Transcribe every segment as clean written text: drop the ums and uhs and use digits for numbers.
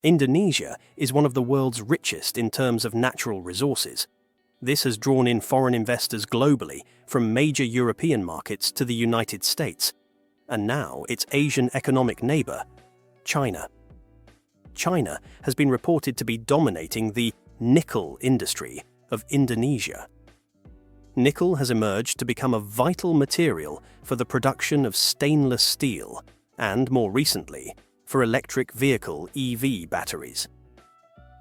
Indonesia is one of the world's richest in terms of natural resources. This has drawn in foreign investors globally, from major European markets to the United States, and now its Asian economic neighbor, China. China has been reported to be dominating the nickel industry of Indonesia. Nickel has emerged to become a vital material for the production of stainless steel and, more recently, for electric vehicle EV batteries.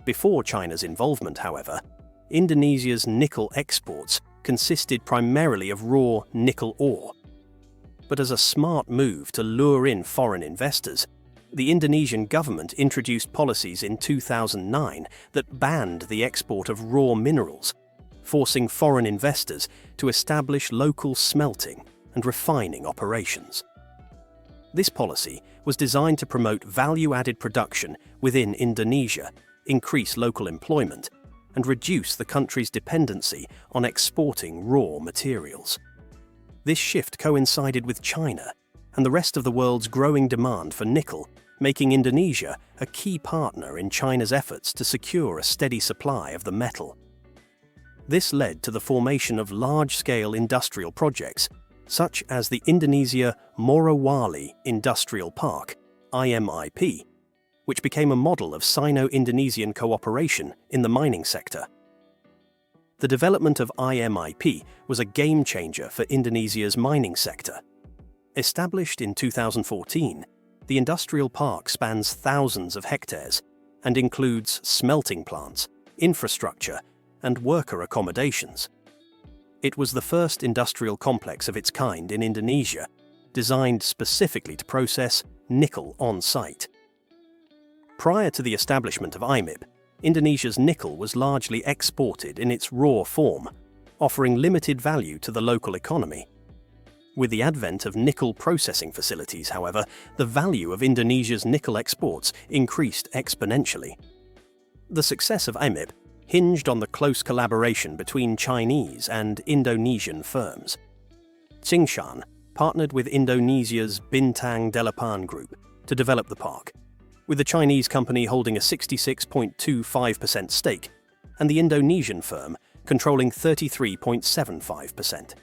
Before China's involvement, however, Indonesia's nickel exports consisted primarily of raw nickel ore. But as a smart move to lure in foreign investors, the Indonesian government introduced policies in 2009 that banned the export of raw minerals, forcing foreign investors to establish local smelting and refining operations. This policy was designed to promote value-added production within Indonesia, increase local employment, and reduce the country's dependency on exporting raw materials. This shift coincided with China and the rest of the world's growing demand for nickel, making Indonesia a key partner in China's efforts to secure a steady supply of the metal. This led to the formation of large-scale industrial projects, such as the Indonesia Morowali Industrial Park, IMIP, which became a model of Sino-Indonesian cooperation in the mining sector. The development of IMIP was a game-changer for Indonesia's mining sector. Established in 2014, the industrial park spans thousands of hectares and includes smelting plants, infrastructure, and worker accommodations. It was the first industrial complex of its kind in Indonesia, designed specifically to process nickel on-site. Prior to the establishment of IMIP, Indonesia's nickel was largely exported in its raw form, offering limited value to the local economy. With the advent of nickel processing facilities, however, the value of Indonesia's nickel exports increased exponentially. The success of IMIP hinged on the close collaboration between Chinese and Indonesian firms. Tsingshan partnered with Indonesia's Bintang Delapan Group to develop the park, with the Chinese company holding a 66.25% stake and the Indonesian firm controlling 33.75%.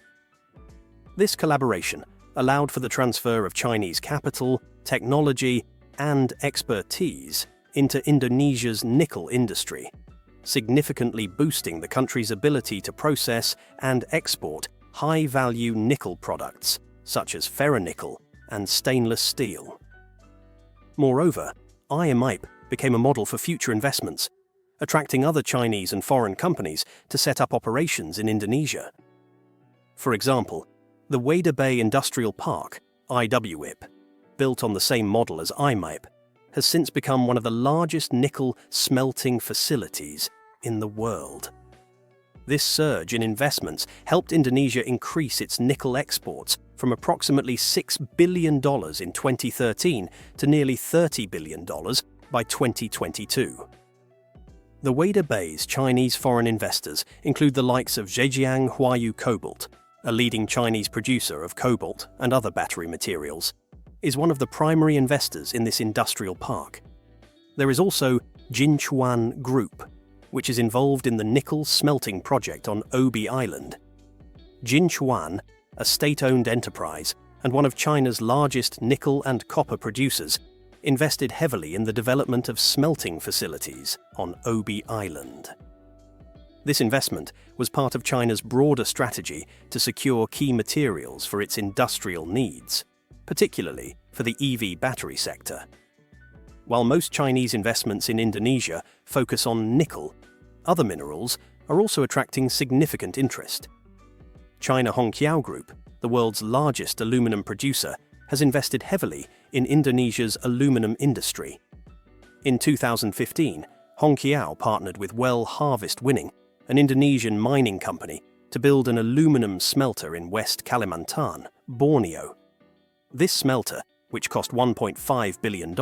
This collaboration allowed for the transfer of Chinese capital, technology, and expertise into Indonesia's nickel industry, significantly boosting the country's ability to process and export high-value nickel products such as ferronickel and stainless steel. Moreover, IMIP became a model for future investments, attracting other Chinese and foreign companies to set up operations in Indonesia. For example, the Weda Bay Industrial Park, IWIP, built on the same model as IMIP, has since become one of the largest nickel smelting facilities in the world. This surge in investments helped Indonesia increase its nickel exports from approximately $6 billion in 2013 to nearly $30 billion by 2022. The Weda Bay's Chinese foreign investors include the likes of Zhejiang Huayu Cobalt, a leading Chinese producer of cobalt and other battery materials, is one of the primary investors in this industrial park. There is also Jinchuan Group, which is involved in the nickel smelting project on Obi Island. Jinchuan, a state-owned enterprise and one of China's largest nickel and copper producers, invested heavily in the development of smelting facilities on Obi Island. This investment was part of China's broader strategy to secure key materials for its industrial needs, particularly for the EV battery sector. While most Chinese investments in Indonesia focus on nickel, other minerals are also attracting significant interest. China Hongqiao Group, the world's largest aluminum producer, has invested heavily in Indonesia's aluminum industry. In 2015, Hongqiao partnered with Well Harvest Winning, an Indonesian mining company, to build an aluminum smelter in West Kalimantan, Borneo. This smelter, which cost $1.5 billion,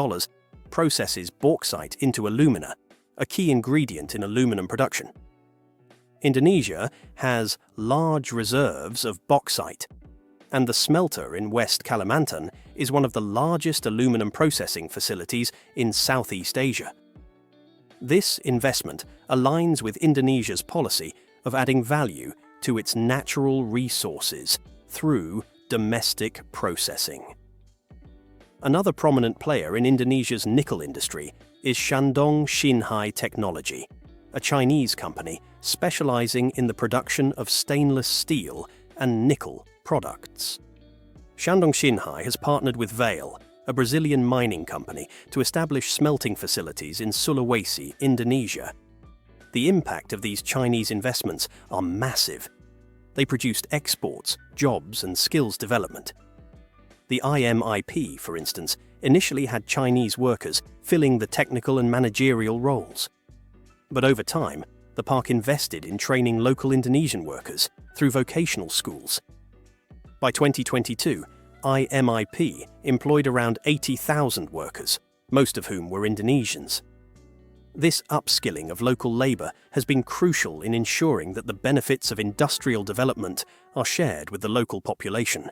processes bauxite into alumina, a key ingredient in aluminum production. Indonesia has large reserves of bauxite, and the smelter in West Kalimantan is one of the largest aluminum processing facilities in Southeast Asia. This investment aligns with Indonesia's policy of adding value to its natural resources through domestic processing. Another prominent player in Indonesia's nickel industry is Shandong Xinhai Technology, a Chinese company specializing in the production of stainless steel and nickel products. Shandong Xinhai has partnered with Vale, a Brazilian mining company, to establish smelting facilities in Sulawesi, Indonesia. The impact of these Chinese investments are massive. They produced exports, jobs, and skills development. The IMIP, for instance, initially had Chinese workers filling the technical and managerial roles. But over time, the park invested in training local Indonesian workers through vocational schools. By 2022, IMIP employed around 80,000 workers, most of whom were Indonesians. This upskilling of local labour has been crucial in ensuring that the benefits of industrial development are shared with the local population.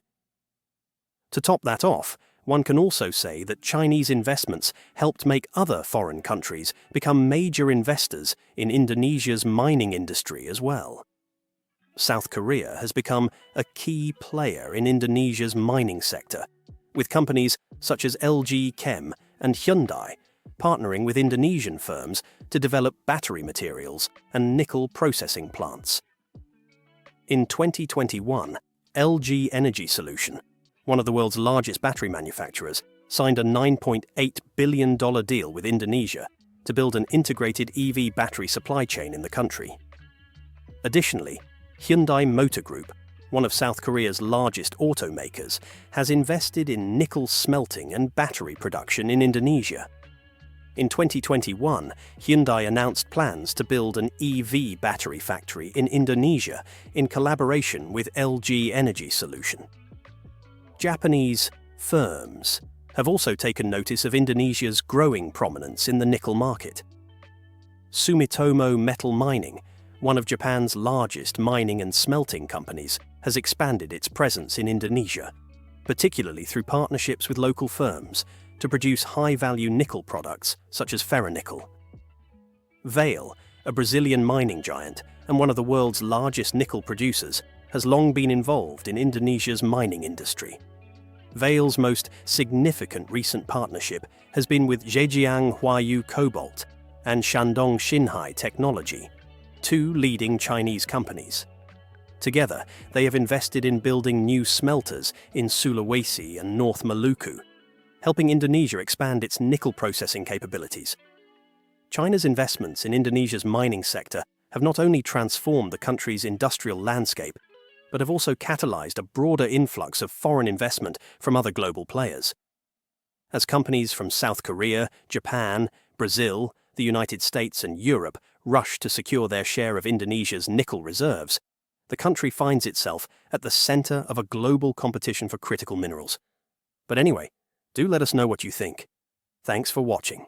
To top that off, one can also say that Chinese investments helped make other foreign countries become major investors in Indonesia's mining industry as well. South Korea has become a key player in Indonesia's mining sector, with companies such as LG Chem and Hyundai partnering with Indonesian firms to develop battery materials and nickel processing plants. In 2021, LG Energy Solution, one of the world's largest battery manufacturers, signed a $9.8 billion deal with Indonesia to build an integrated EV battery supply chain in the country. Additionally, Hyundai Motor Group, one of South Korea's largest automakers, has invested in nickel smelting and battery production in Indonesia. In 2021, Hyundai announced plans to build an EV battery factory in Indonesia in collaboration with LG Energy Solution. Japanese firms have also taken notice of Indonesia's growing prominence in the nickel market. Sumitomo Metal Mining, one of Japan's largest mining and smelting companies, has expanded its presence in Indonesia, particularly through partnerships with local firms to produce high-value nickel products such as ferronickel. Vale, a Brazilian mining giant and one of the world's largest nickel producers, has long been involved in Indonesia's mining industry. Vale's most significant recent partnership has been with Zhejiang Huayu Cobalt and Shandong Xinhai Technology, two leading Chinese companies. Together, they have invested in building new smelters in Sulawesi and North Maluku, helping Indonesia expand its nickel processing capabilities. China's investments in Indonesia's mining sector have not only transformed the country's industrial landscape, but have also catalyzed a broader influx of foreign investment from other global players. As companies from South Korea, Japan, Brazil, the United States, and Europe rush to secure their share of Indonesia's nickel reserves, the country finds itself at the center of a global competition for critical minerals. But anyway, do let us know what you think. Thanks for watching.